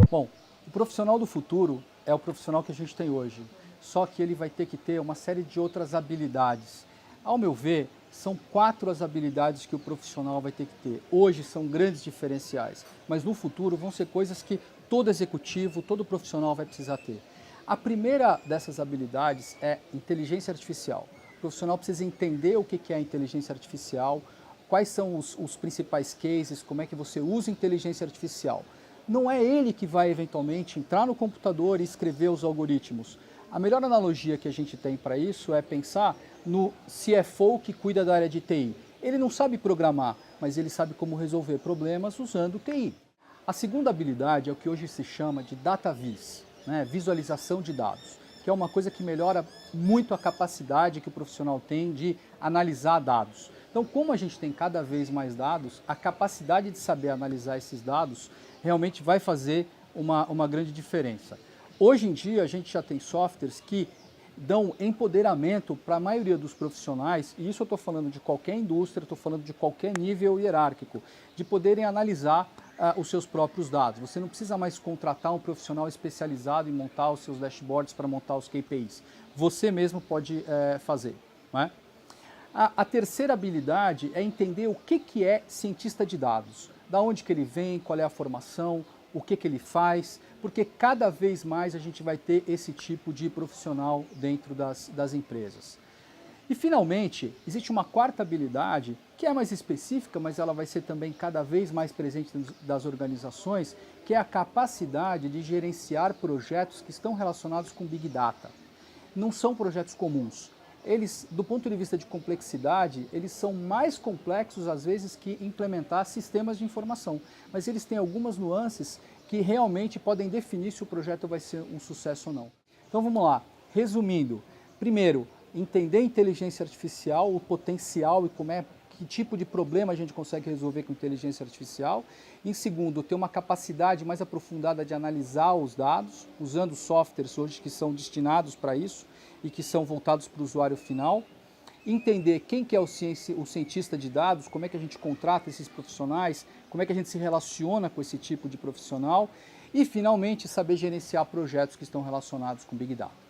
Bom, o profissional do futuro é o profissional que a gente tem hoje, só que ele vai ter que ter uma série de outras habilidades. Ao meu ver, são 4 as habilidades que o profissional vai ter que ter. Hoje são grandes diferenciais, mas no futuro vão ser coisas que todo executivo, todo profissional vai precisar ter. A primeira dessas habilidades é inteligência artificial. O profissional precisa entender o que é a inteligência artificial, quais são os principais cases, como é que você usa inteligência artificial. Não é ele que vai eventualmente entrar no computador e escrever os algoritmos. A melhor analogia que a gente tem para isso é pensar no CFO que cuida da área de TI. Ele não sabe programar, mas ele sabe como resolver problemas usando TI. A segunda habilidade é o que hoje se chama de data vis, né? Visualização de dados, que é uma coisa que melhora muito a capacidade que o profissional tem de analisar dados. Então, como a gente tem cada vez mais dados, a capacidade de saber analisar esses dados realmente vai fazer uma grande diferença. Hoje em dia, a gente já tem softwares que dão empoderamento para a maioria dos profissionais, e isso eu estou falando de qualquer indústria, estou falando de qualquer nível hierárquico, de poderem analisar os seus próprios dados. Você não precisa mais contratar um profissional especializado em montar os seus dashboards para montar os KPIs. Você mesmo pode fazer, não é? A terceira habilidade é entender o que é cientista de dados. Da onde que ele vem, qual é a formação, o que ele faz, porque cada vez mais a gente vai ter esse tipo de profissional dentro das empresas. E finalmente, existe uma quarta habilidade, que é mais específica, mas ela vai ser também cada vez mais presente das organizações, que é a capacidade de gerenciar projetos que estão relacionados com Big Data. Não são projetos comuns. Eles, do ponto de vista de complexidade, eles são mais complexos às vezes que implementar sistemas de informação, mas eles têm algumas nuances que realmente podem definir se o projeto vai ser um sucesso ou não. Então vamos lá, resumindo, primeiro, entender a inteligência artificial, o potencial e que tipo de problema a gente consegue resolver com inteligência artificial. Em segundo, ter uma capacidade mais aprofundada de analisar os dados, usando softwares hoje que são destinados para isso e que são voltados para o usuário final. Entender quem que é o cientista de dados, como é que a gente contrata esses profissionais, como é que a gente se relaciona com esse tipo de profissional. E, finalmente, saber gerenciar projetos que estão relacionados com Big Data.